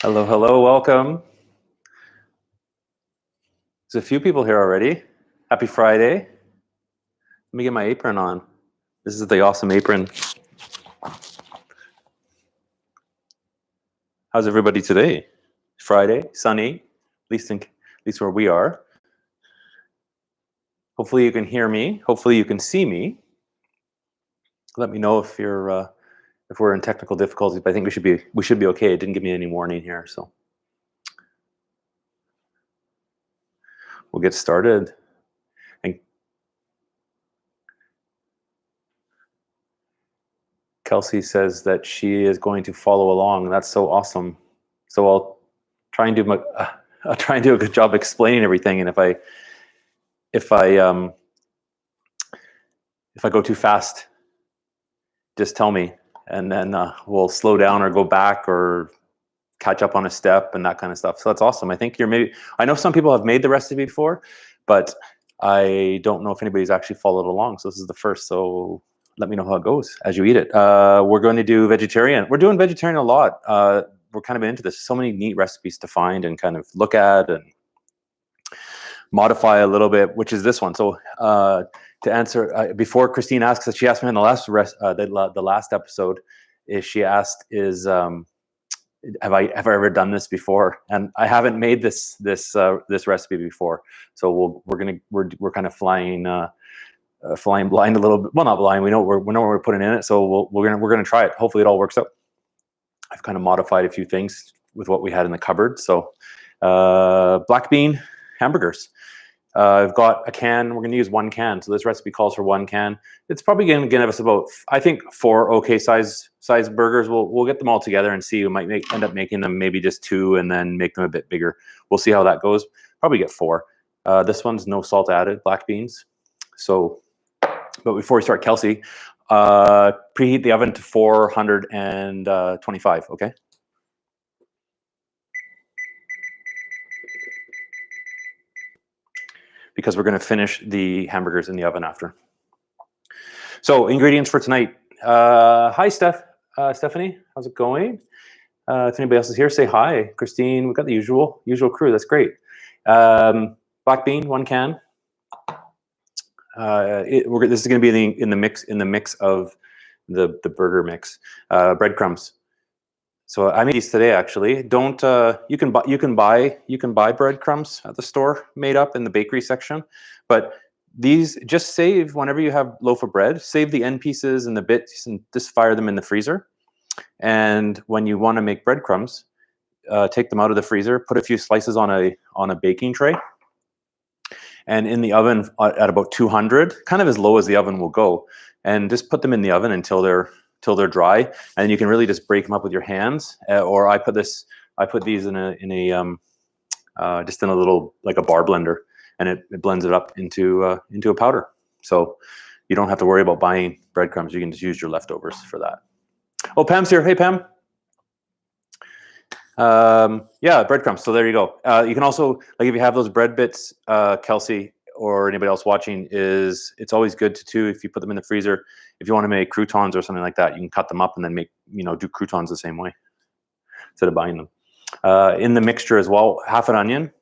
Hello, hello, welcome. There's a few people here already. Happy Friday. Let me get my apron on. This is the awesome apron. How's everybody today? Friday, sunny, at least where we are. Hopefully you can hear me. Hopefully you can see me. Let me know if we're in technical difficulties, but I think we should be okay. It didn't give me any warning here, so we'll get started. And Kelsey says that she is going to follow along. That's so awesome. So I'll try and do a good job explaining everything. And if I go too fast, just tell me, and then we'll slow down or go back or catch up on a step and that kind of stuff. So that's awesome. I think I know some people have made the recipe before, but I don't know if anybody's actually followed along. So this is the first. So let me know how it goes as you eat it. We're going to do vegetarian. We're doing vegetarian a lot. We're kind of into this. So many neat recipes to find and kind of look at and modify a little bit, which is this one. So to answer, before Christine asks, that she asked me in the last episode, have I ever done this before? And I haven't made this recipe before, so we're kind of flying blind a little bit. Well, not blind. We know what we're putting in it, so we're gonna try it. Hopefully, it all works out. I've kind of modified a few things with what we had in the cupboard. So, black bean hamburgers. I've got a can. We're going to use 1 can. So this recipe calls for 1 can. It's probably going to give us about, I think, 4 okay size burgers. We'll get them all together and see. We might end up making them maybe just 2 and then make them a bit bigger. We'll see how that goes. Probably get 4. This one's no salt added, black beans. So, but before we start, Kelsey, preheat the oven to 425. Okay. Because we're going to finish the hamburgers in the oven after. So ingredients for tonight. Hi, Stephanie. How's it going? If anybody else is here, say hi. Christine, we've got the usual crew. That's great. Black bean, 1 can. This is going to be in the mix of the burger mix. Breadcrumbs. So I made these today, actually. Don't you can buy breadcrumbs at the store made up in the bakery section, but these just save whenever you have loaf of bread. Save the end pieces and the bits and just fire them in the freezer. And when you want to make breadcrumbs, take them out of the freezer, put a few slices on a baking tray, and in the oven at about 200, kind of as low as the oven will go, and just put them in the oven until they're dry, and you can really just break them up with your hands. Or I put these in a just in a little, like a bar blender, and it blends it up into a powder. So you don't have to worry about buying breadcrumbs. You can just use your leftovers for that. Oh, Pam's here. Hey, Pam. Yeah, breadcrumbs. So there you go. You can also, like, if you have those bread bits, Kelsey, or anybody else watching, it's always good to if you put them in the freezer. If you want to make croutons or something like that, you can cut them up and then do croutons the same way instead of buying them. In the mixture as well, half an onion.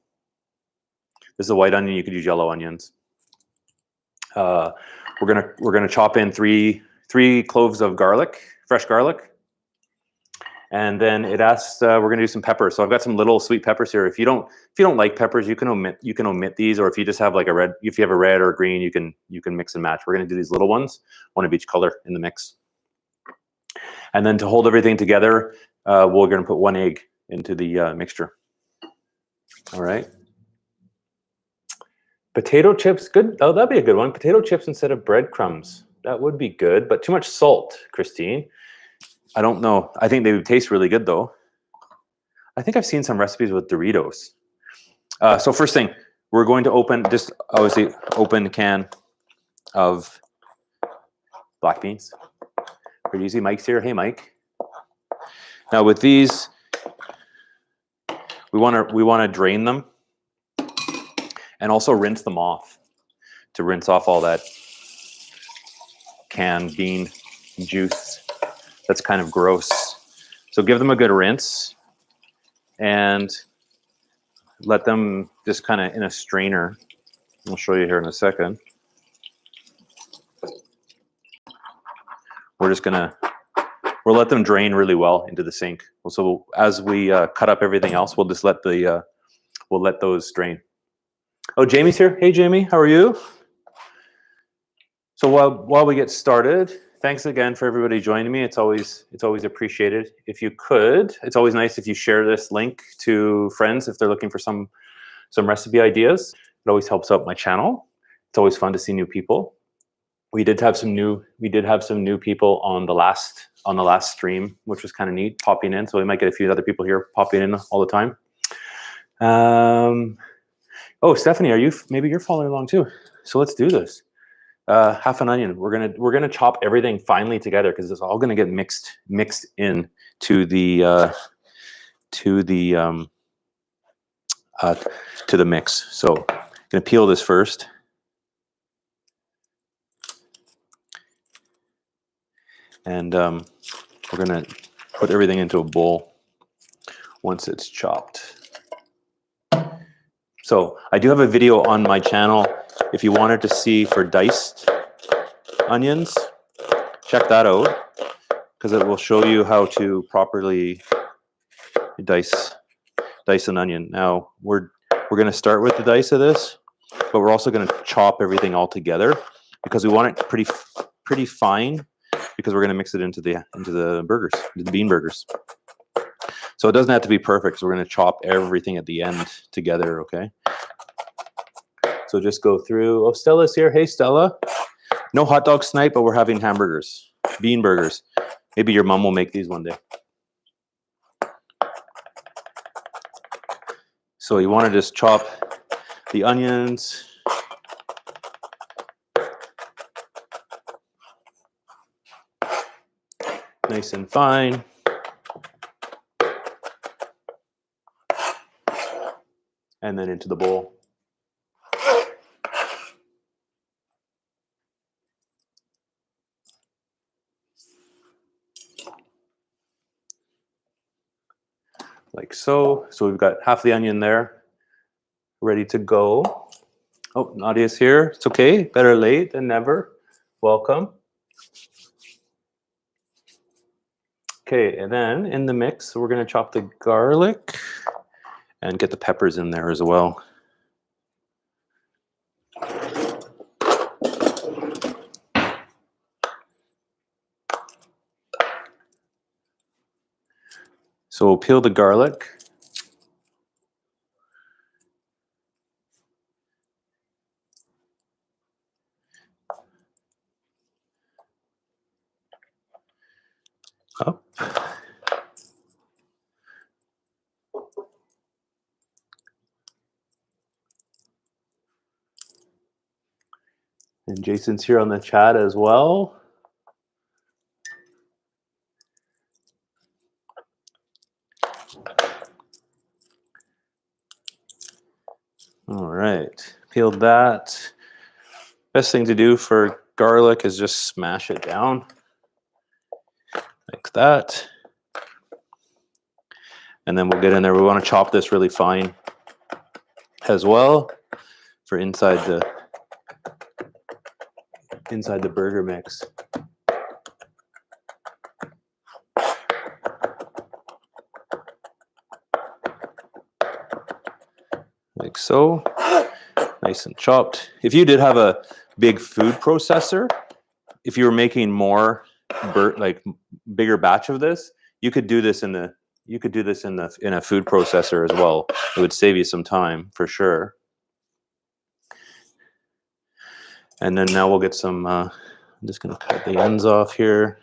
This is a white onion. You could use yellow onions. We're gonna chop in three cloves of garlic, fresh garlic. And then it asks, we're going to do some peppers. So I've got some little sweet peppers here. If you don't like peppers, you can omit these. Or if you just have like if you have a red or a green, you can mix and match. We're going to do these little ones, 1 of each color in the mix. And then to hold everything together, we're going to put 1 egg into the mixture. All right. Potato chips, good. Oh, that'd be a good one. Potato chips instead of breadcrumbs. That would be good, but too much salt, Christine. I don't know. I think they would taste really good, though. I think I've seen some recipes with Doritos. So first thing, we're going to open a can of black beans. Pretty easy. Mike's here. Hey, Mike. Now with these, we want to drain them and also rinse them off, to rinse off all that canned bean juice. That's kind of gross. So give them a good rinse. and let them just kind of in a strainer. I'll show you here in a second. We'll let them drain really well into the sink. So as we cut up everything else, we'll just let we'll let those drain. Oh, Jamie's here. Hey, Jamie, how are you? So while we get started, thanks again for everybody joining me. It's always appreciated. If you could, it's always nice if you share this link to friends if they're looking for some recipe ideas. It always helps out my channel. It's always fun to see new people. We did have some new people on the last stream, which was kind of neat, popping in. So we might get a few other people here popping in all the time. Oh, Stephanie, maybe you're following along too? So let's do this. Half an onion. We're gonna chop everything finely together because it's all gonna get mixed in to the mix. So I'm gonna peel this first. And we're gonna put everything into a bowl once it's chopped. So I do have a video on my channel. If you wanted to see for diced onions, check that out because it will show you how to properly dice an onion. Now we're gonna start with the dice of this, but we're also gonna chop everything all together because we want it pretty fine. Because we're going to mix it into the burgers, the bean burgers. So it doesn't have to be perfect. So we're going to chop everything at the end together, okay? So just go through. Oh, Stella's here. Hey, Stella. No hot dog snipe, but we're having hamburgers, bean burgers. Maybe your mom will make these one day. So you want to just chop the onions. Nice and fine. And then into the bowl. Like so. So we've got half the onion there, ready to go. Oh, Nadia's here. It's okay. Better late than never. Welcome. Okay, and then in the mix, we're going to chop the garlic and get the peppers in there as well. So we'll peel the garlic. Up. And Jason's here on the chat as well. All right, peeled that. Best thing to do for garlic is just smash it down like that. And then we'll get in there. We want to chop this really fine as well for inside the burger mix. Like so, nice and chopped. If you did have a big food processor, if you were making more bigger batch of this, you could do this in a food processor as well. It would save you some time for sure. And then now we'll get some. I'm just going to cut the ends off here.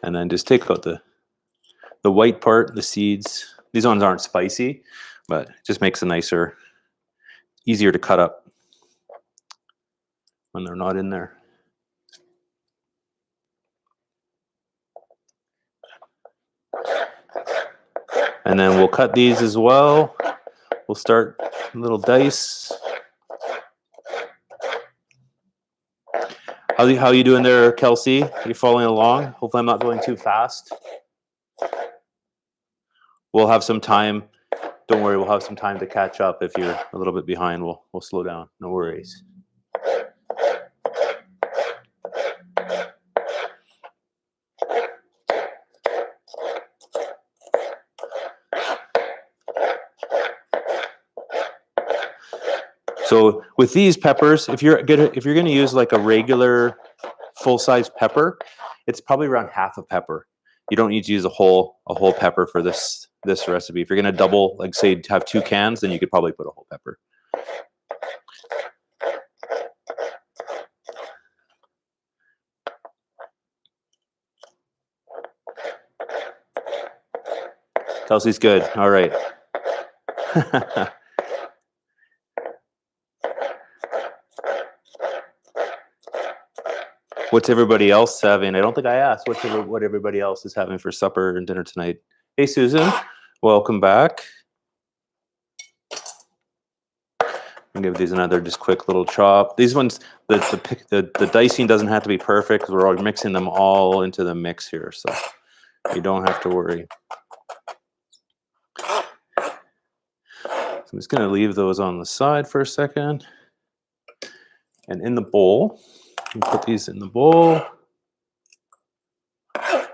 And then just take out the white part, the seeds. These ones aren't spicy, but it just makes it easier to cut up when they're not in there. And then we'll cut these as well. We'll start little dice. How you doing there, Kelsey? You following along? Hopefully I'm not going too fast. We'll have some time. Don't worry, we'll have some time to catch up. If you're a little bit behind, we'll slow down. No worries. So with these peppers, if you're going to use like a regular full-size pepper, it's probably around half a pepper. You don't need to use a whole pepper for this recipe. If you're going to double, like say have 2 cans, then you could probably put a whole pepper. Kelsey's good. All right. What's everybody else having? I don't think I asked what everybody else is having for supper and dinner tonight. Hey, Susan, welcome back. I'll give these another just quick little chop. These ones, the dicing doesn't have to be perfect because we're all mixing them all into the mix here, so you don't have to worry. So I'm just going to leave those on the side for a second. And in the bowl, put these in the bowl. I'm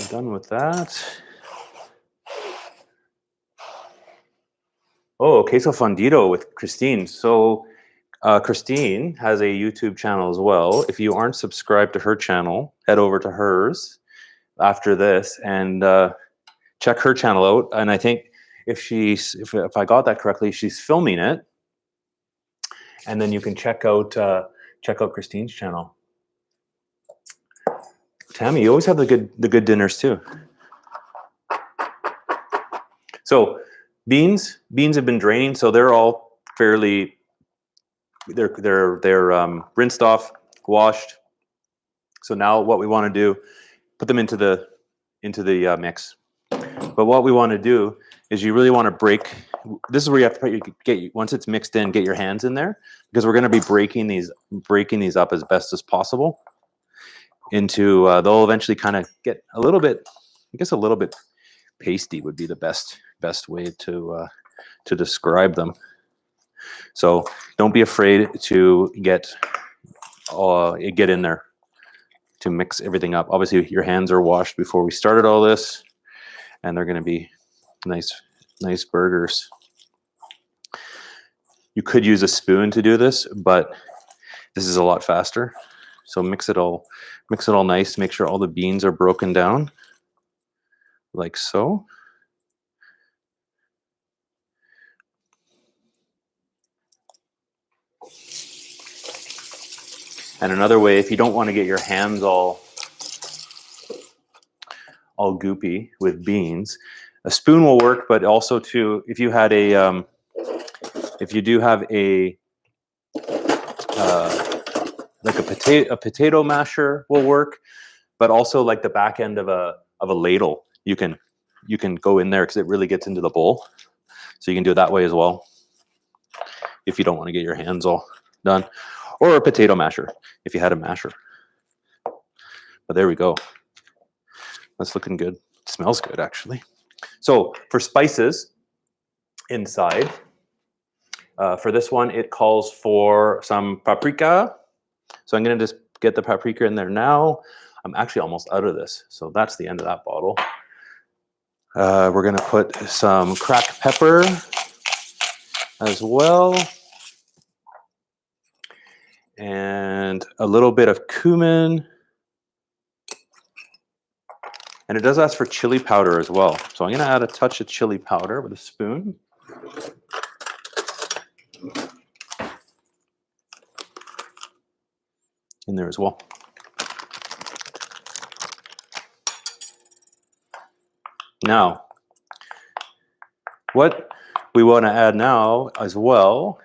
done with that. Oh, queso fundido with Christine. So Christine has a YouTube channel as well. If you aren't subscribed to her channel, head over to hers after this and check her channel out. And I think if I got that correctly, she's filming it. And then you can check out Christine's channel. Tammy, you always have the good dinners too. So beans have been draining, so they're all fairly they're rinsed off, washed. So now what we want to do, put them into the mix. But what we want to do is you really want to break. This is where you have to once it's mixed in, get your hands in there, because we're going to be breaking these up as best as possible. Into they'll eventually kind of get a little bit, I guess a little bit pasty would be the best way to describe them. So don't be afraid to get in there to mix everything up. Obviously your hands are washed before we started all this, and they're going to be nice burgers. You could use a spoon to do this, but this is a lot faster. So mix it all nice. Make sure all the beans are broken down, like so. And another way, if you don't want to get your hands all goopy with beans, a spoon will work. But also too, if you had if you do have like a potato masher will work, but also like the back end of a ladle, you can go in there because it really gets into the bowl. So you can do it that way as well if you don't want to get your hands all done. Or a potato masher if you had a masher. But there we go. That's looking good. It smells good actually. So for spices inside, for this one it calls for some paprika. So I'm going to just get the paprika in there now. I'm actually almost out of this, so that's the end of that bottle. We're going to put some cracked pepper as well, and a little bit of cumin. And it does ask for chili powder as well. So I'm going to add a touch of chili powder with a spoon. In there as well. Now, what we want to add now as well,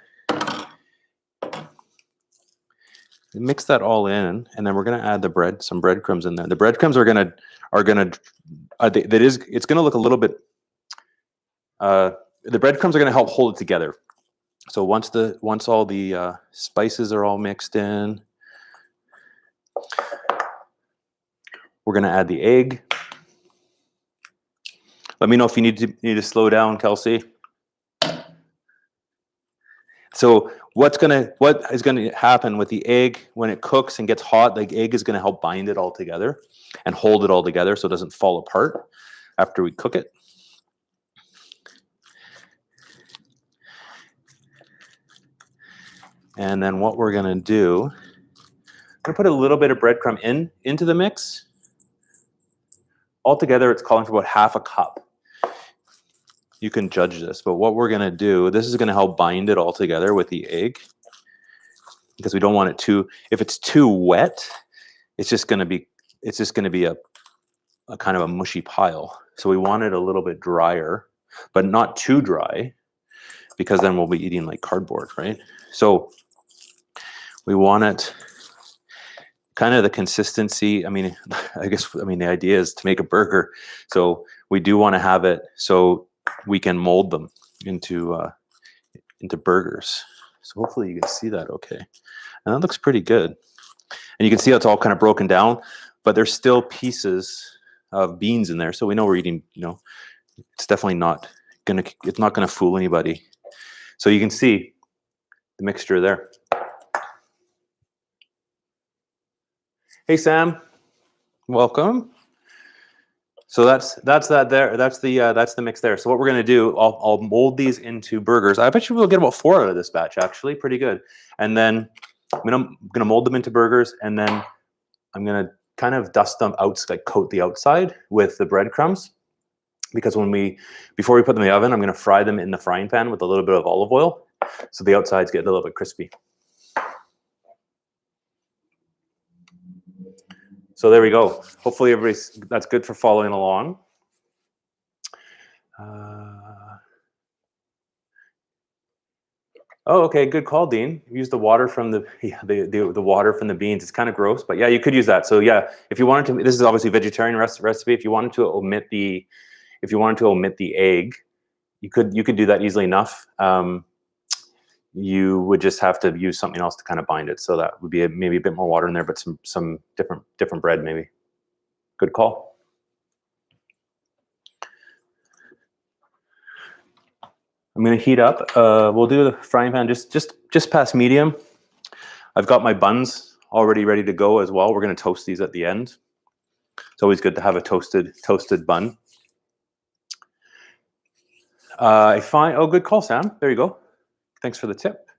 mix that all in, and then we're going to add some breadcrumbs in there. The breadcrumbs it's going to look a little bit the breadcrumbs are going to help hold it together. So once all the spices are all mixed in, we're going to add the egg. Let me know if you need to slow down, Kelsey. So what is gonna happen with the egg when it cooks and gets hot? The egg is gonna help bind it all together and hold it all together so it doesn't fall apart after we cook it. And then what we're gonna do, I'm gonna put a little bit of breadcrumb into the mix. Altogether, it's calling for about half a cup. You can judge this, but what we're gonna do, this is gonna help bind it all together with the egg, because we don't want it too, if it's too wet, it's just gonna be a kind of a mushy pile. So we want it a little bit drier, but not too dry, because then we'll be eating like cardboard, right? So we want it kind of the consistency. I mean, the idea is to make a burger. So we do want to have it so we can mold them into burgers. So hopefully you can see that okay. And that looks pretty good. And you can see how it's all kind of broken down, but there's still pieces of beans in there. So we know we're eating, it's definitely not gonna fool anybody. So you can see the mixture there. Hey Sam, welcome. So that's that there. That's the mix there. So what we're gonna do, I'll mold these into burgers. I bet you we'll get about 4 out of this batch, actually, pretty good. And then I'm gonna mold them into burgers, and then I'm gonna kind of dust them out, like coat the outside with the breadcrumbs, because before we put them in the oven, I'm gonna fry them in the frying pan with a little bit of olive oil, so the outsides get a little bit crispy. So there we go. Hopefully that's good for following along. Oh, okay, good call, Dean. Use the water from the water from the beans. It's kind of gross, but yeah, you could use that. So yeah, if you wanted to, this is obviously a vegetarian recipe. If you wanted to omit the egg, you could do that easily enough. You would just have to use something else to kind of bind it. So that would be maybe a bit more water in there, but some different bread maybe. Good call. I'm going to heat up. We'll do the frying pan just past medium. I've got my buns already ready to go as well. We're going to toast these at the end. It's always good to have a toasted bun. Oh, good call, Sam. There you go. Thanks for the tip.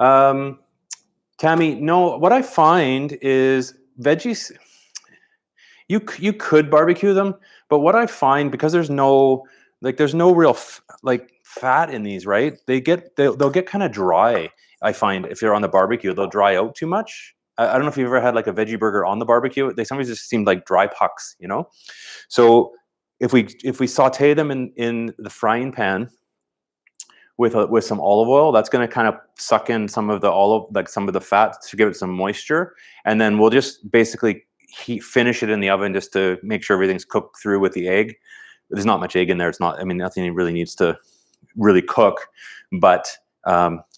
Tammy, no, what I find is veggies, you could barbecue them, but what I find, because there's no real fat in these, right? They'll get kind of dry. I find if you're on the barbecue, they'll dry out too much. I don't know if you've ever had like a veggie burger on the barbecue. They sometimes just seem like dry pucks, So if we saute them in the frying pan with some olive oil, that's going to kind of suck in some of the fat to give it some moisture, and then we'll just basically finish it in the oven just to make sure everything's cooked through with the egg. There's not much egg in there. It's not. I mean, nothing really needs to really cook, but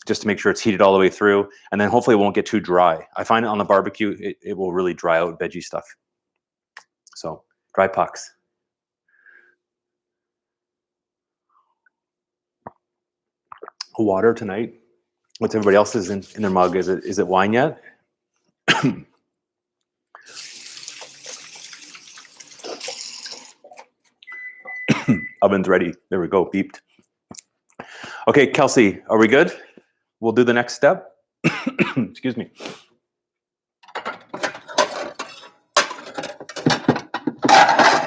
just to make sure it's heated all the way through, and then hopefully it won't get too dry. I find on the barbecue it will really dry out veggie stuff. So dry pucks. Water tonight. What's everybody else's in their mug? Is it wine yet? Oven's ready. There we go. Beeped. Okay, Kelsey, are we good? We'll do the next step. Excuse me.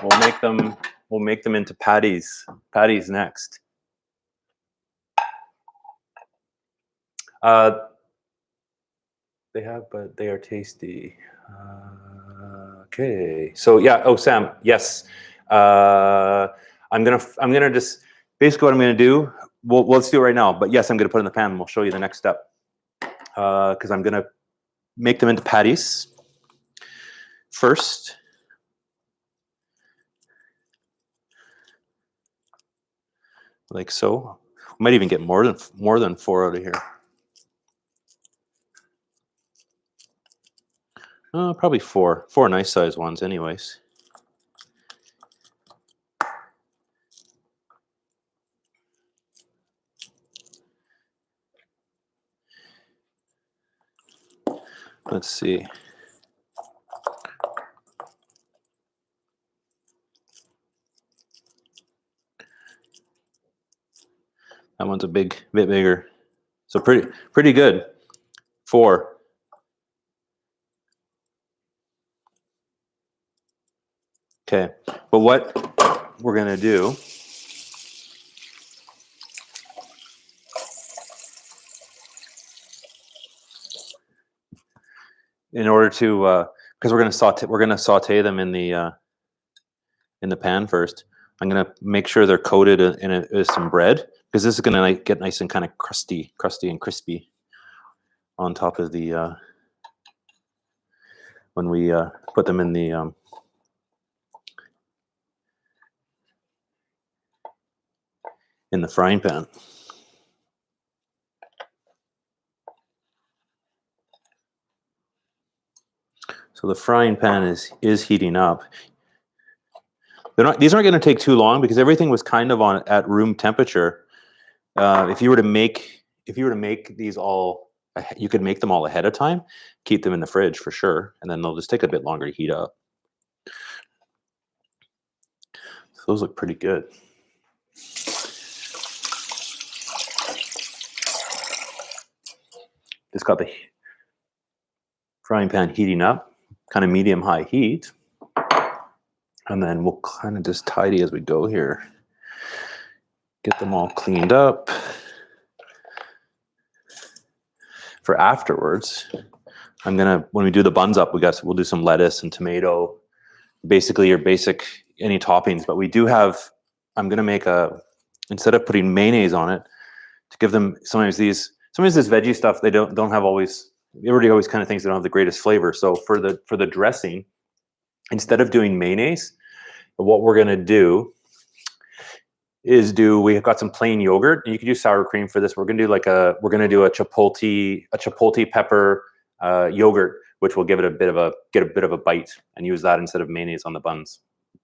We'll make them into patties. Patties next. They have, but they are tasty. Okay. So yeah. Oh, Sam. Yes. I'm gonna just basically what I'm gonna do. Let's do it right now. But yes, I'm gonna put it in the pan, and we'll show you the next step. Because I'm gonna make them into patties first. like so. We might even get more than 4 out of here. Probably 4 nice size ones anyways. Let's see. That one's a bit bigger. So pretty good. 4. Okay. But what we're going to do in order to because we're going to saute them in the pan first. I'm going to make sure they're coated in some bread, because this is going to get nice and kind of crusty and crispy on top of the when we put them in the frying pan. So the frying pan is heating up. These aren't going to take too long, because everything was kind of at room temperature. If you were to make these all, you could make them all ahead of time, keep them in the fridge for sure, and then they'll just take a bit longer to heat up. So those look pretty good. Just got the frying pan heating up, kind of medium-high heat. And then we'll kind of just tidy as we go here. Get them all cleaned up. For afterwards, when we do the buns up, we'll do some lettuce and tomato. Basically your basic, any toppings. But we do have, I'm gonna make instead of putting mayonnaise on it, to give them, sometimes this veggie stuff, they don't have always, everybody always kind of thinks they don't have the greatest flavor. So for the dressing, instead of doing mayonnaise, what we're gonna do is we have got some plain yogurt, and you can use sour cream for this. We're gonna do a chipotle pepper yogurt, which will give it get a bit of a bite, and use that instead of mayonnaise on the buns.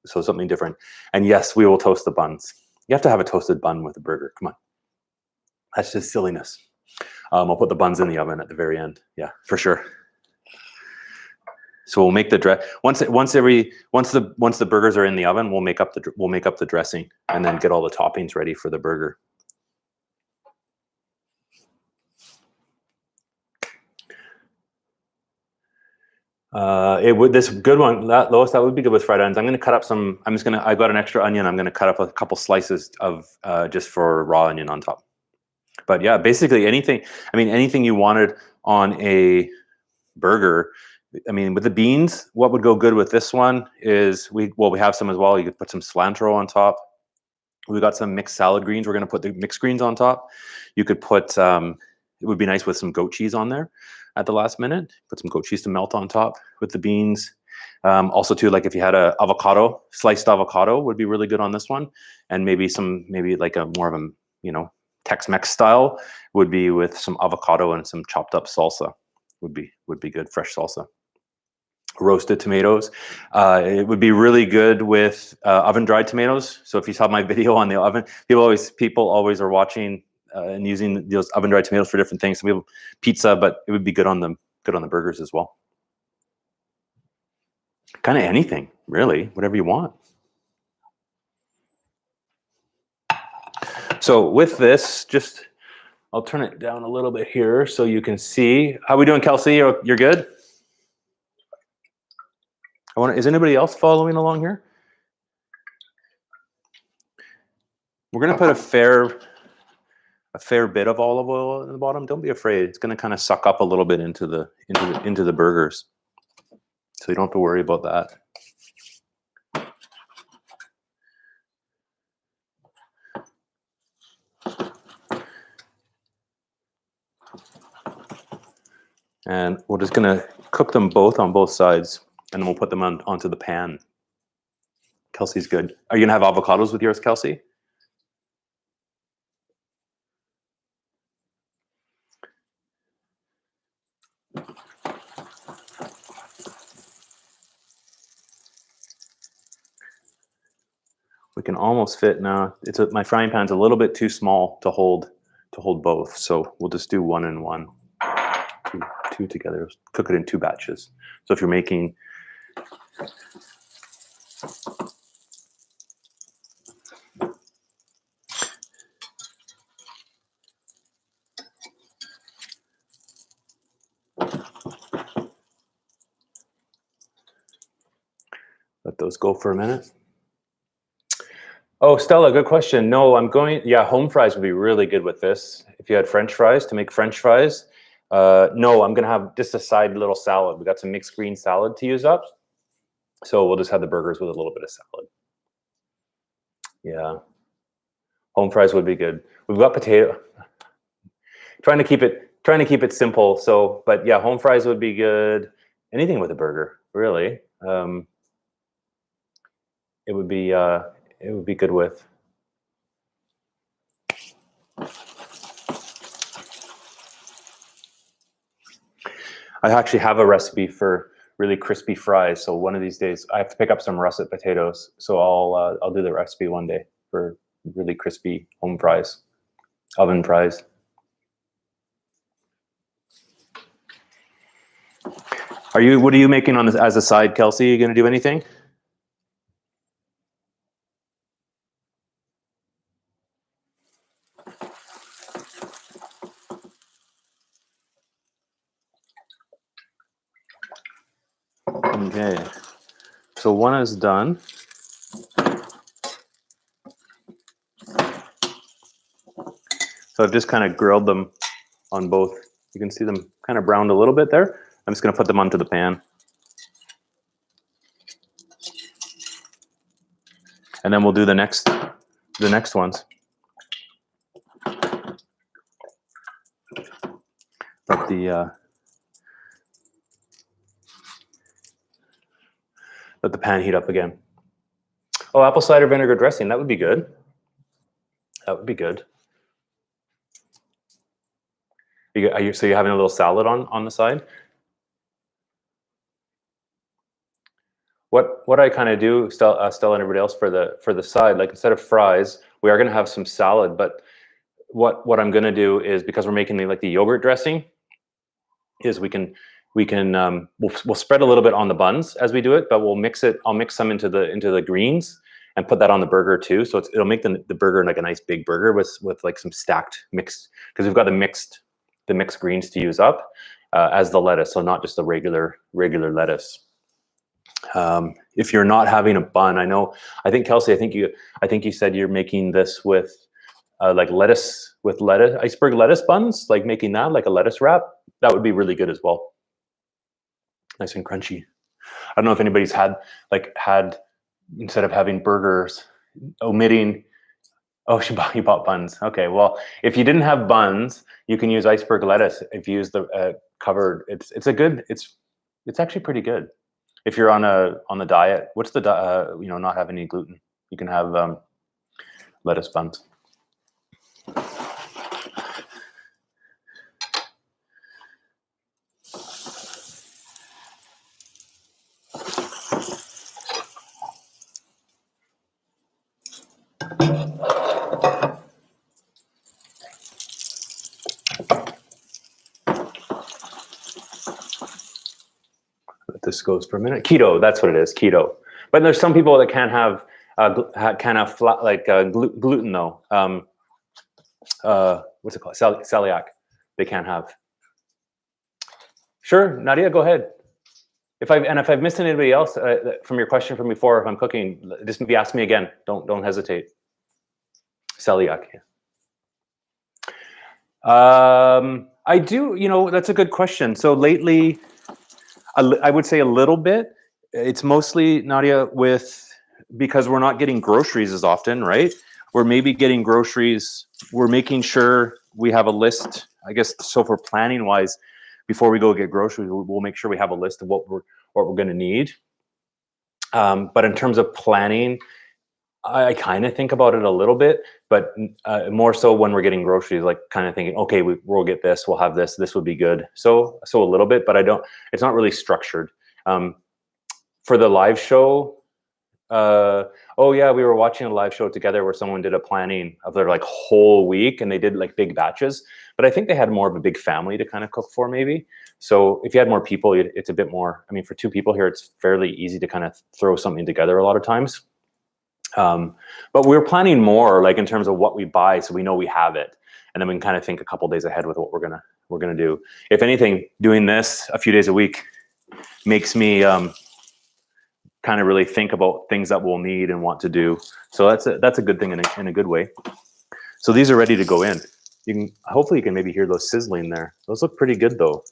So something different. And yes, we will toast the buns. You have to have a toasted bun with a burger. Come on, that's just silliness. I'll put the buns in the oven at the very end. Yeah, for sure. So we'll make the once the burgers are in the oven, we'll make up the dressing, and then get all the toppings ready for the burger. This good one, Lois, that would be good with fried onions. I'm going to cut up some. I've got an extra onion. I'm going to cut up a couple slices of just for raw onion on top. But yeah, basically anything. I mean, anything you wanted on a burger. I mean, with the beans, what would go good with this one is we have some as well. You could put some cilantro on top. We got some mixed salad greens. We're going to put the mixed greens on top. You could put, it would be nice with some goat cheese on there at the last minute. Put some goat cheese to melt on top with the beans. Also too, like if you had a sliced avocado would be really good on this one. And maybe like more of a, Tex-Mex style would be with some avocado and some chopped up salsa would be good, fresh salsa. Roasted tomatoes. It would be really good with oven dried tomatoes. So if you saw my video on the oven, people always are watching and using those oven dried tomatoes for different things. Some people pizza, but it would be good on the burgers as well. Kind of anything, really, whatever you want. So with this, I'll turn it down a little bit here so you can see. How are we doing, Kelsey? You're good? Is anybody else following along here? We're going to put a fair bit of olive oil at the bottom. Don't be afraid. It's going to kind of suck up a little bit into the burgers. So you don't have to worry about that. And we're just going to cook them both on both sides, and then we'll put them onto the pan. Kelsey's good. Are you going to have avocados with yours, Kelsey? We can almost fit now. My frying pan's a little bit too small to hold both, so we'll just do 1 and 1, two together. Cook it in 2 batches. So if you're making let those go for a minute. Oh, Stella, good question. No, home fries would be really good with this. If you had French fries, to make French fries. No, I'm going to have just a side little salad. We got some mixed green salad to use up. So we'll just have the burgers with a little bit of salad. Yeah. Home fries would be good. We've got potato. Trying to keep it simple. So, but yeah, home fries would be good. Anything with a burger, really. It would be good with. I actually have a recipe for really crispy fries. So one of these days, I have to pick up some russet potatoes. So I'll do the recipe one day for really crispy home fries, oven fries. What are you making on this as a side, Kelsey? Are you going to do anything? Okay, so one is done. So I've just kind of grilled them on both. You can see them kind of browned a little bit there. I'm just going to put them onto the pan. And then we'll do the next ones. Let the pan heat up again. Oh, apple cider vinegar dressing. That would be good. That would be good. So you're having a little salad on the side? What I kind of do, Stella and everybody else, for the side, like instead of fries, we are going to have some salad. But what I'm going to do is, because we're making the yogurt dressing, is we'll spread a little bit on the buns as we do it, but we'll mix it. I'll mix some into the greens and put that on the burger too. So it'll make the burger like a nice big burger with like some stacked mixed, because we've got the mixed greens to use up as the lettuce, so not just the regular lettuce. If you're not having a bun, I think Kelsey, I think you said you're making this with like lettuce iceberg lettuce buns, like making that like a lettuce wrap. That would be really good as well. Nice and crunchy. I don't know if anybody's had instead of having burgers, omitting. Oh, you bought buns. Okay, well, if you didn't have buns, you can use iceberg lettuce. If you use the covered, it's actually pretty good. If you're on the diet, what's the not having any gluten, you can have lettuce buns. This goes for a minute. Keto, that's what it is, keto. But there's some people that can't have gluten though. What's it called? Celiac. They can't have. Sure, Nadia, go ahead. If I've missed anybody else from your question from before, if I'm cooking, just maybe ask me again. Don't hesitate. Celiac. I do. That's a good question. So lately, I would say a little bit. It's mostly, Nadia, because we're not getting groceries as often, right? We're maybe getting groceries. We're making sure we have a list, I guess. So for planning wise, before we go get groceries, we'll make sure we have a list of what we're going to need. But in terms of planning, I kind of think about it a little bit, but more so when we're getting groceries, like kind of thinking, okay, we'll get this, we'll have this would be good. So a little bit, but it's not really structured. For the live show, Oh yeah, we were watching a live show together where someone did a planning of their like whole week, and they did like big batches. But I think they had more of a big family to kind of cook for, maybe. So if you had more people, it's a bit more. I mean, for 2 people here, it's fairly easy to kind of throw something together a lot of times. But we're planning more, like in terms of what we buy, so we know we have it, and then we can kind of think a couple days ahead with what we're gonna do. If anything, doing this a few days a week makes me kind of really think about things that we'll need and want to do. So that's a good thing in a good way. So these are ready to go in. You can hopefully you can maybe hear those sizzling there. Those look pretty good though.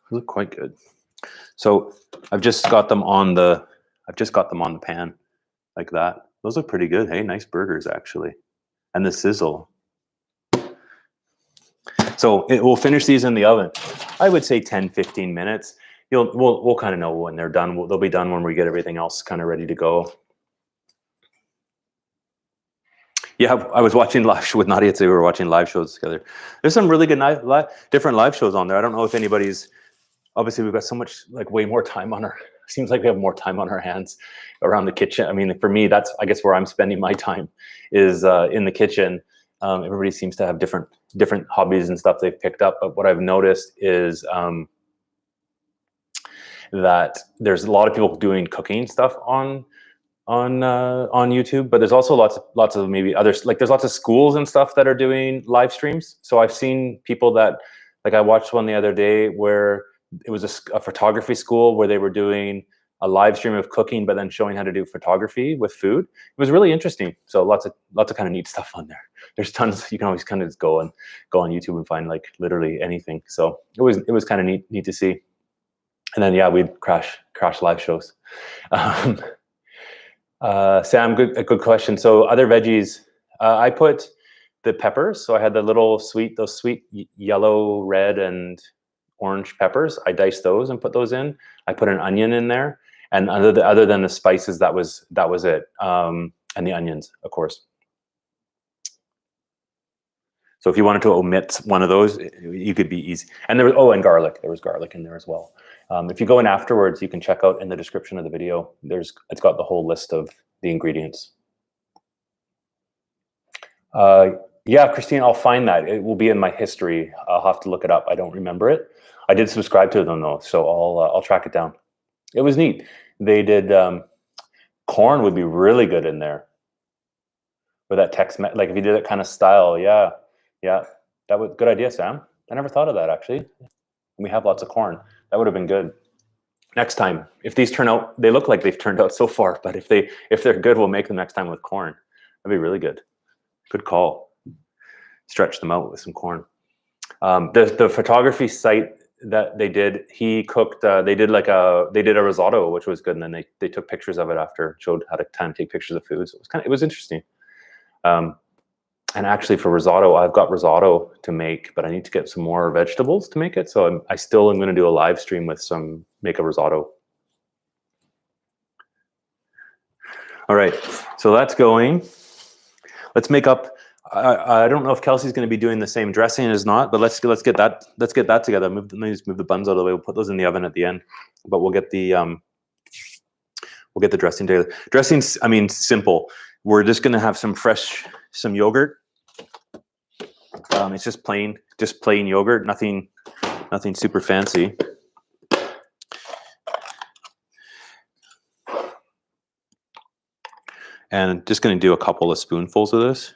They look quite good. So I've just got them on the pan like that. Those look pretty good. Hey, nice burgers actually. And the sizzle. So we'll finish these in the oven. I would say 10, 15 minutes. We'll kind of know when they're done. They'll be done when we get everything else kind of ready to go. Yeah, I was watching live show with Nadia today. We were watching live shows together. There's some really good different live shows on there. I don't know if anybody's. Obviously, we've got so much, like way more time on our. Seems like we have more time on our hands around the kitchen. I mean, for me, that's I guess where I'm spending my time is in the kitchen. Everybody seems to have different hobbies and stuff they've picked up. But what I've noticed is that there's a lot of people doing cooking stuff on YouTube, but there's also lots of maybe others, like there's lots of schools and stuff that are doing live streams. So I've seen people that, like I watched one the other day where it was a photography school where they were doing a live stream of cooking, but then showing how to do photography with food. It was really interesting. So lots of kind of neat stuff on there. There's tons. You can always kind of just go on YouTube and find like literally anything. So it was kind of neat to see. And then yeah, we'd crash live shows. Sam, a good question. So other veggies, I put the peppers. So I had those sweet yellow, red, and orange peppers. I diced those and put those in. I put an onion in there, and other than the spices, that was it. And the onions, of course. So if you wanted to omit one of those, you could be easy. And there was and garlic. There was garlic in there as well. If you go in afterwards, you can check out in the description of the video. It's got the whole list of the ingredients. Yeah, Christine, I'll find that. It will be in my history. I'll have to look it up. I don't remember it. I did subscribe to them though, so I'll track it down. It was neat. They did corn would be really good in there with that Tex-Mex. Like if you did that kind of style, yeah, that was good idea, Sam. I never thought of that actually. We have lots of corn. That would have been good. Next time, if these turn out, they look like they've turned out so far, but if they're good, we'll make them next time with corn. That'd be really good. Good call. Stretch them out with some corn. The photography site that they did, he cooked. They did a risotto, which was good, and then they took pictures of it after, showed how to kind of take pictures of food. So it was interesting. And actually, for risotto, I've got risotto to make, but I need to get some more vegetables to make it. So I still am going to do a live stream with make a risotto. All right, so that's going. Let's make up. I don't know if Kelsey's going to be doing the same dressing as not, but let's get that together. Let me just move the buns out of the way. We'll put those in the oven at the end, but we'll get the dressing together. Dressing's, I mean, simple. We're just going to have some yogurt. It's just plain yogurt. Nothing super fancy. And just going to do a couple of spoonfuls of this.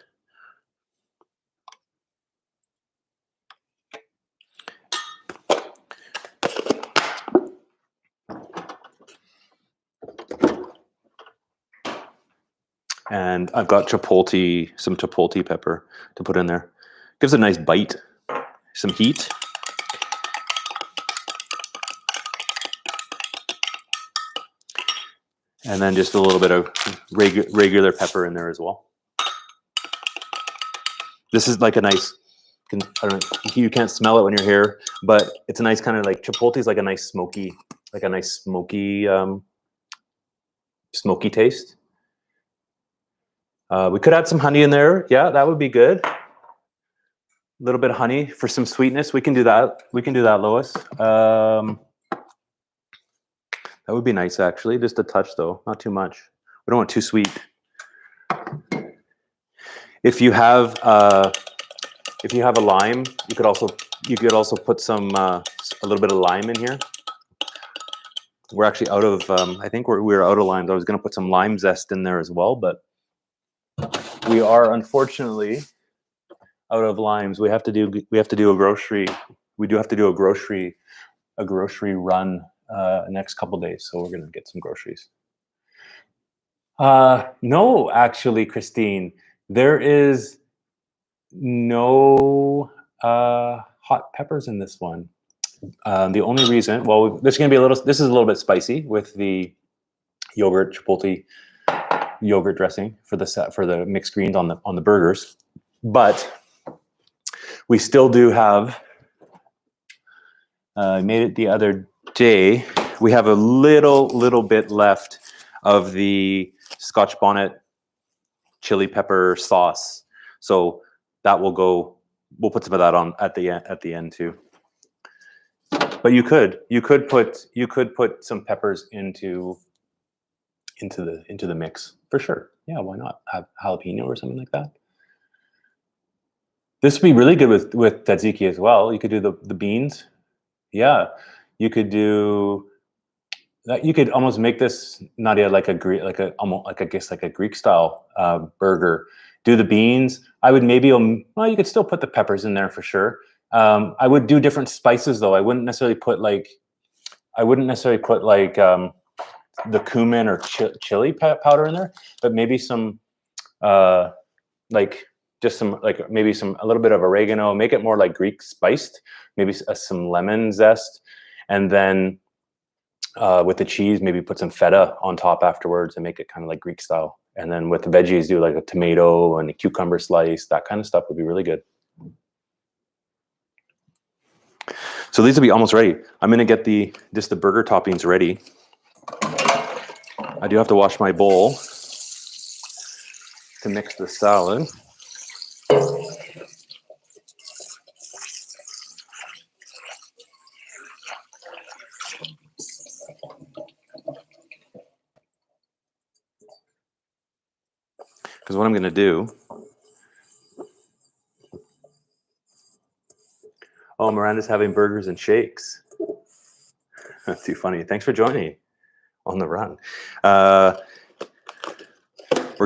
And I've got some chipotle pepper to put in there. Gives it a nice bite, some heat. And then just a little bit of regular pepper in there as well. This is like a nice, I don't know, you can't smell it when you're here, but it's a nice kind of like, chipotle is like a nice smoky taste. We could add some honey in there. Yeah, that would be good. A little bit of honey for some sweetness. We can do that. We can do that, Lois. That would be nice, actually. Just a touch, though, not too much. We don't want too sweet. If you have a lime, you could also put some a little bit of lime in here. We're actually out of. I think we're out of limes. I was going to put some lime zest in there as well, but we are unfortunately out of limes. We have to do a grocery. We do have to do a grocery run next couple days. So we're going to get some groceries. No, actually, Christine, there is no hot peppers in this one. The only reason, well, this is a little bit spicy with the Chipotle yogurt dressing for the mixed greens on the burgers, but we still do have. I made it the other day. We have a little bit left of the Scotch bonnet chili pepper sauce, so that will go. We'll put some of that on at the end too. But you could put some peppers into the mix for sure. Yeah, why not? Have jalapeno or something like that. This would be really good with tzatziki as well. You could do the beans. Yeah, you could do that. You could almost make this, Nadia, like a Greek style burger. Do the beans. I would maybe well, you could still put the peppers in there for sure. I would do different spices though. I wouldn't necessarily put like the cumin or chili powder in there, but maybe some like just some maybe a little bit of oregano. Make it more like Greek spiced. Maybe some lemon zest, and then with the cheese, maybe put some feta on top afterwards and make it kind of like Greek style. And then with the veggies, do like a tomato and a cucumber slice. That kind of stuff would be really good. So these will be almost ready. I'm gonna get the burger toppings ready. I do have to wash my bowl to mix the salad. Because what I'm gonna do. Oh, Miranda's having burgers and shakes. That's too funny. Thanks for joining on the run. We're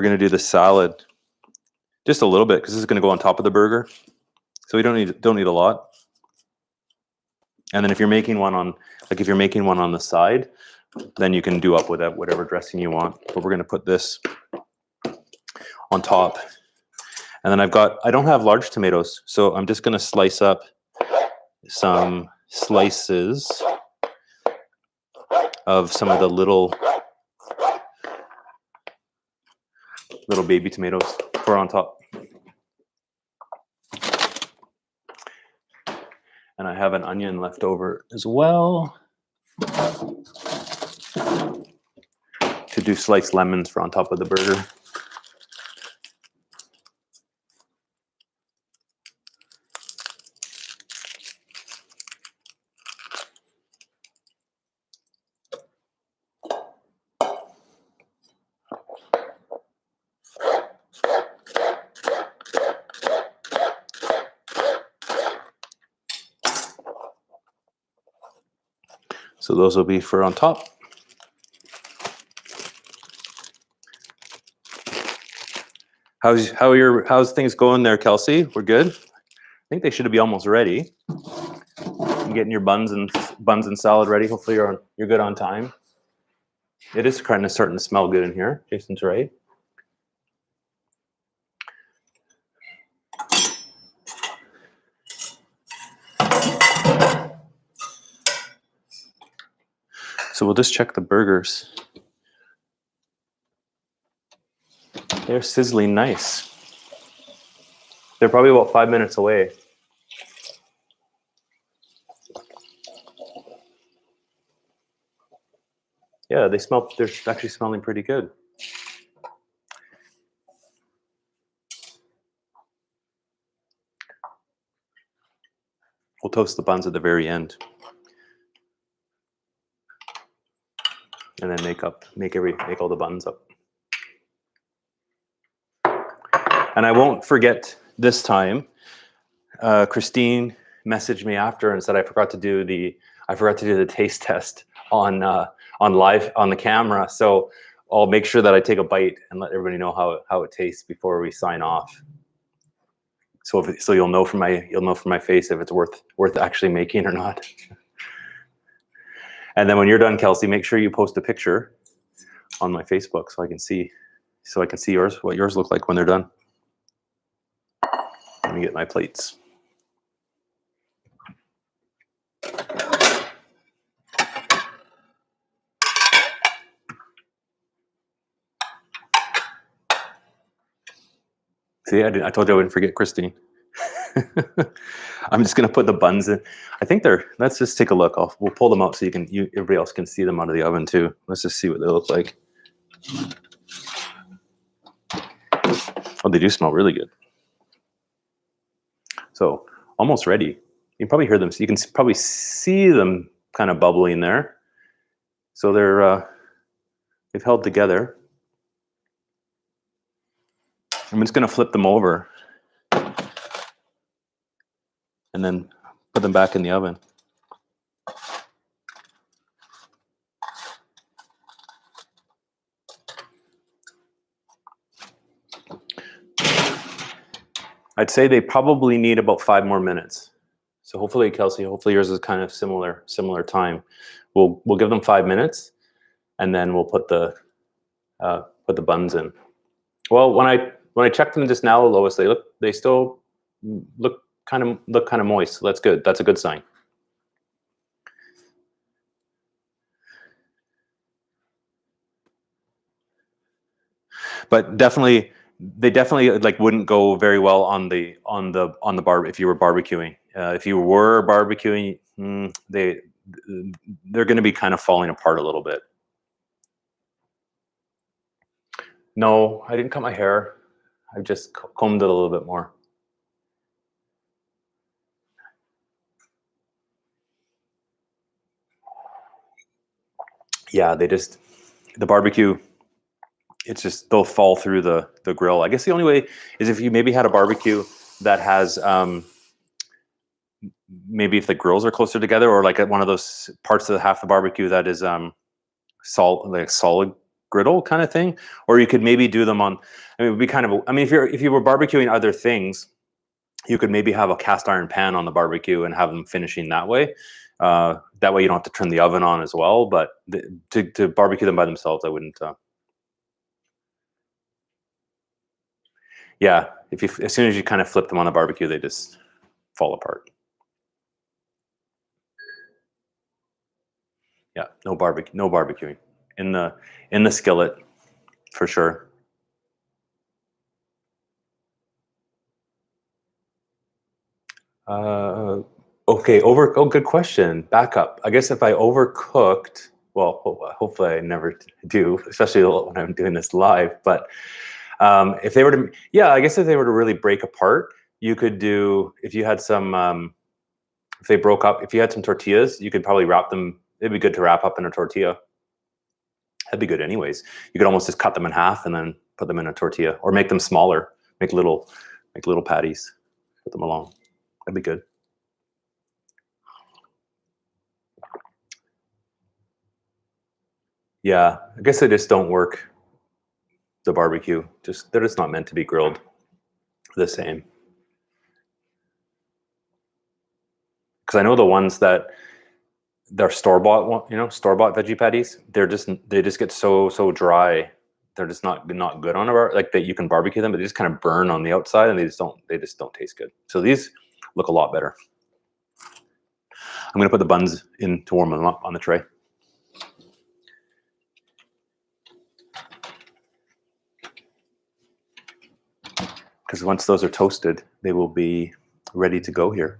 going to do the salad just a little bit because this is going to go on top of the burger. So we don't need a lot. And then if you're making one on the side, then you can do up with whatever dressing you want. But we're going to put this on top. And then I don't have large tomatoes, so I'm just going to slice up some slices of some of the little baby tomatoes for on top. And I have an onion left over as well to do sliced lemons for on top of the burger. So those will be for on top. How's things going there, Kelsey? We're good. I think they should be almost ready. I'm getting your buns and salad ready. Hopefully you're good on time. It is kind of starting to smell good in here. Jason's right. So we'll just check the burgers. They're sizzling nice. They're probably about 5 minutes away. Yeah, they're actually smelling pretty good. We'll toast the buns at the very end, and then make all the buns up. And I won't forget this time. Christine messaged me after and said I forgot to do the taste test on live on the camera. So I'll make sure that I take a bite and let everybody know how it tastes before we sign off. So you'll know from my face if it's worth actually making or not. And then when you're done, Kelsey, make sure you post a picture on my Facebook so I can see what yours look like when they're done. Let me get my plates. See, I told you I wouldn't forget Christine. I'm just gonna put the buns in. I think let's just take a look. We'll pull them out so everybody else can see them out of the oven too. Let's just see what they look like. Oh, they do smell really good. So almost ready. You can probably hear them. You can probably see them kind of bubbling there. So they've held together. I'm just gonna flip them over and then put them back in the oven. I'd say they probably need about 5 more minutes. So hopefully, Kelsey, yours is kind of similar time. We'll give them 5 minutes, and then we'll put the buns in. Well, when I checked them just now, Lois, they still look kind of moist. So that's good. That's a good sign. But they definitely like wouldn't go very well on the bar if you were barbecuing. If you were barbecuing, they're going to be kind of falling apart a little bit. No, I didn't cut my hair. I just combed it a little bit more. Yeah, the barbecue, it's just, they'll fall through the grill. I guess the only way is if you maybe had a barbecue that has, maybe if the grills are closer together, or like at one of those parts of half the barbecue that is solid griddle kind of thing, or you could maybe do them on. I mean, it would be kind of. If you were barbecuing other things, you could maybe have a cast iron pan on the barbecue and have them finishing that way. That way, you don't have to turn the oven on as well. But to barbecue them by themselves, I wouldn't. Yeah, as soon as you kind of flip them on the barbecue, they just fall apart. Yeah, no barbecuing in the skillet for sure. Okay, good question. Back up. I guess if I overcooked, well, hopefully I never do, especially when I'm doing this live. But if they were to, I guess if they were to really break apart, you could do, if you had some, if they broke up, if you had some tortillas, you could probably wrap them. It'd be good to wrap up in a tortilla. That'd be good anyways. You could almost just cut them in half and then put them in a tortilla, or make them smaller, make little patties, put them along. That'd be good. Yeah, I guess they just don't work. The barbecue, they're just not meant to be grilled the same. Because I know the ones that they're store-bought, store-bought veggie patties, they just get so dry. They're just not good on like that. You can barbecue them, but they just kind of burn on the outside, and they just don't taste good. So these look a lot better. I'm gonna put the buns in to warm them up on the tray. Because once those are toasted, they will be ready to go here.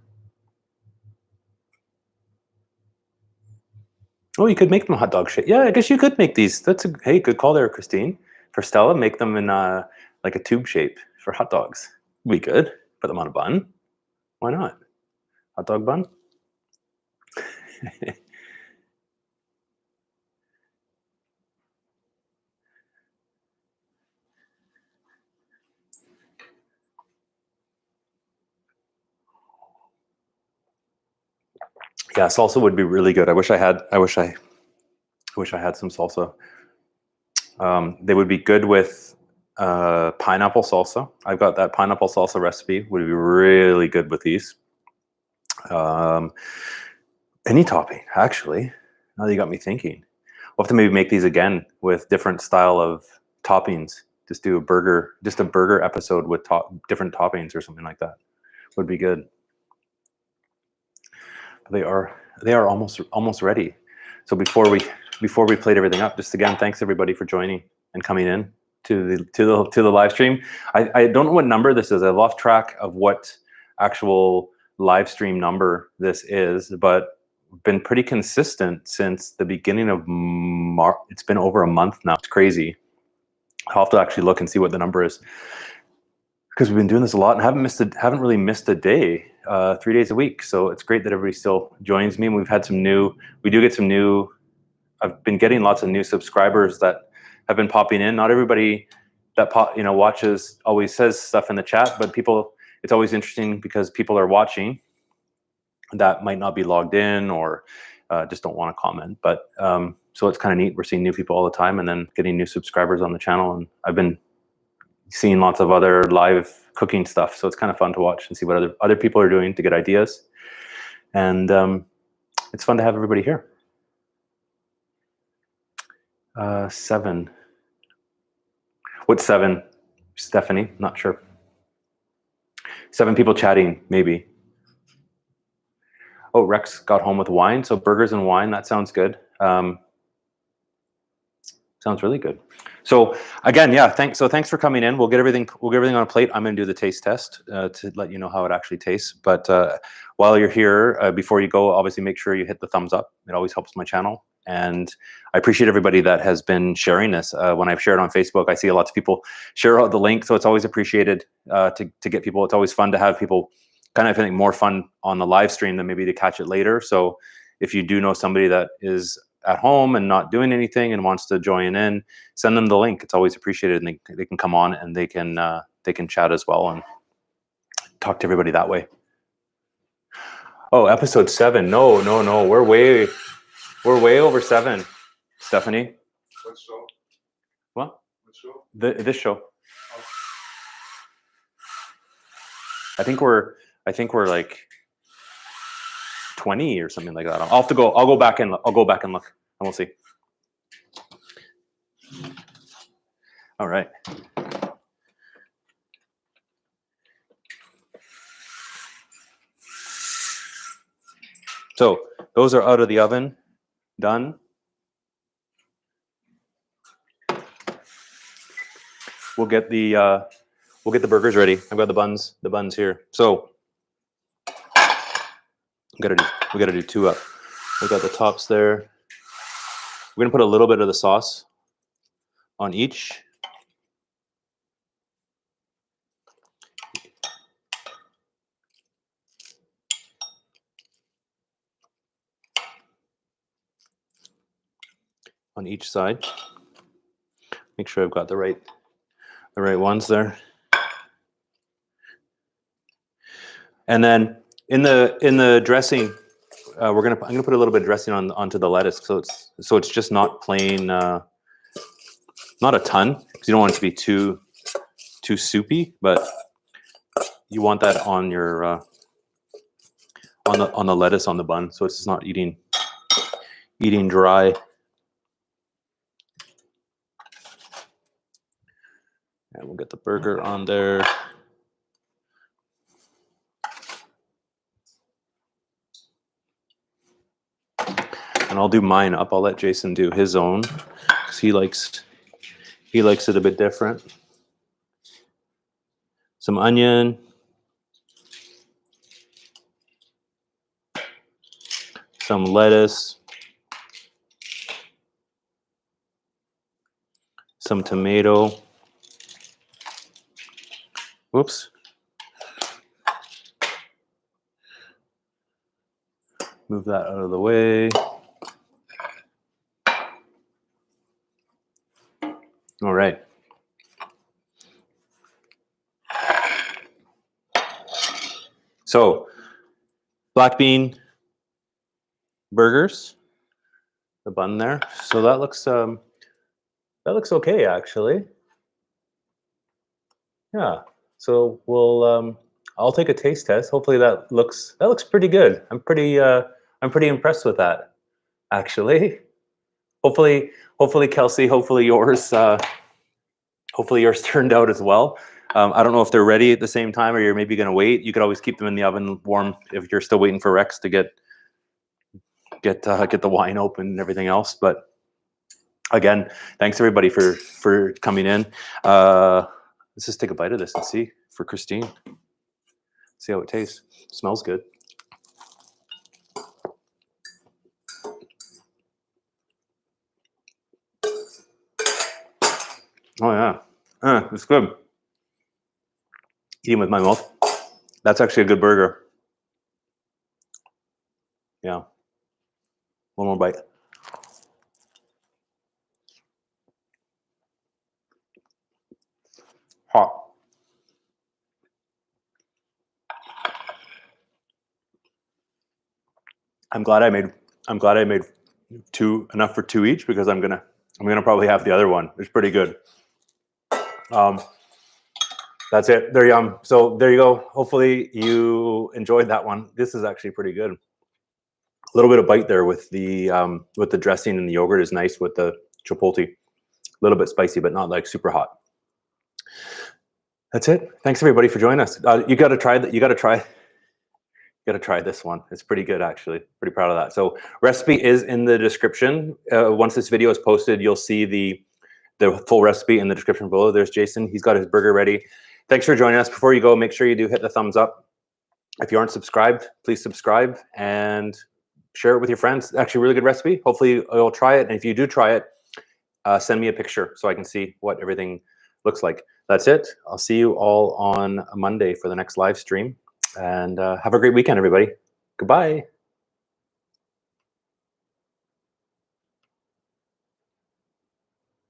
Oh, you could make them hot dog shape. Yeah, I guess you could make these. Hey, good call there, Christine. For Stella, make them in like a tube shape for hot dogs. We could put them on a bun. Why not? Hot dog bun. Yeah, salsa would be really good. I wish I had some salsa. They would be good with pineapple salsa. I've got that pineapple salsa recipe. Would be really good with these. Any topping, actually. Now that you got me thinking, we'll have to maybe make these again with different style of toppings. Just do a burger episode with different toppings or something like that. Would be good. They are almost ready. So before we played everything up, just again, thanks everybody for joining and coming in to the live stream. I don't know what number this is. I've lost track of what actual live stream number this is, but been pretty consistent since the beginning of March. It's been over a month now. It's crazy. I'll have to actually look and see what the number is, because we've been doing this a lot and haven't really missed a day, 3 days a week. So it's great that everybody still joins me. And we do get some new. I've been getting lots of new subscribers that have been popping in. Not everybody that watches always says stuff in the chat, but it's always interesting because people are watching that might not be logged in or just don't want to comment. But so it's kind of neat. We're seeing new people all the time and then getting new subscribers on the channel. And I've been seeing lots of other live cooking stuff. So it's kind of fun to watch and see what other people are doing to get ideas. And it's fun to have everybody here. 7. What's 7? Stephanie? Not sure. 7 people chatting, maybe. Oh, Rex got home with wine. So burgers and wine, that sounds good. Sounds really good. So again, yeah, thanks for coming in. We'll get everything on a plate. I'm going to do the taste test to let you know how it actually tastes. But while you're here, before you go, obviously make sure you hit the thumbs up. It always helps my channel. And I appreciate everybody that has been sharing this. When I've shared on Facebook, I see a lot of people share out the link. So it's always appreciated to get people. It's always fun to have people kind of, I think, more fun on the live stream than maybe to catch it later. So if you do know somebody that is at home and not doing anything and wants to join in, send them the link. It's always appreciated, and they can come on and they can chat as well and talk to everybody that way. Oh, episode 7. No. We're way over 7, Stephanie. What show? What? What show? This show. Oh. I think we're like 20 or something like that. I'll go back and look, and we'll see. All right. So those are out of the oven, done. We'll get the burgers ready. I've got the buns here. So we gotta do 2 up. We've got the tops there. We're gonna put a little bit of the sauce on each. On each side. Make sure I've got the right ones there. And then in the dressing, I'm gonna put a little bit of dressing onto the lettuce, so it's just not plain, not a ton, because you don't want it to be too soupy, but you want that on your on the lettuce on the bun, so it's just not eating dry. And we'll get the burger on there. And I'll do mine up. I'll let Jason do his own, because he likes it a bit different. Some onion. Some lettuce. Some tomato. Whoops. Move that out of the way. All right. So, black bean burgers, the bun there. So that looks okay actually. Yeah. So we'll I'll take a taste test. Hopefully that looks pretty good. I'm pretty impressed with that actually. Hopefully Kelsey, hopefully yours turned out as well. I don't know if they're ready at the same time or you're maybe going to wait. You could always keep them in the oven warm if you're still waiting for Rex to get the wine open and everything else. But again, thanks everybody for coming in. Let's just take a bite of this and see for Christine. See how it tastes. Smells good. Oh yeah, it's good. Eating with my mouth. That's actually a good burger. Yeah. One more bite. Hot. I'm glad I made two, enough for two each, because I'm gonna probably have the other one. It's pretty good. That's it. They're yum. So there you go. Hopefully you enjoyed that one. This is actually pretty good. A little bit of bite there with the dressing, and the yogurt is nice with the chipotle. A little bit spicy, but not like super hot. That's it. Thanks everybody for joining us. You got to try that. You got to try this one. It's pretty good actually. Pretty proud of that. So recipe is in the description. Once this video is posted, you'll see the full recipe in the description below. There's Jason. He's got his burger ready. Thanks for joining us. Before you go, make sure you do hit the thumbs up. If you aren't subscribed, please subscribe and share it with your friends. Actually, really good recipe. Hopefully you'll try it. And if you do try it, send me a picture so I can see what everything looks like. That's it. I'll see you all on Monday for the next live stream. And have a great weekend, everybody. Goodbye.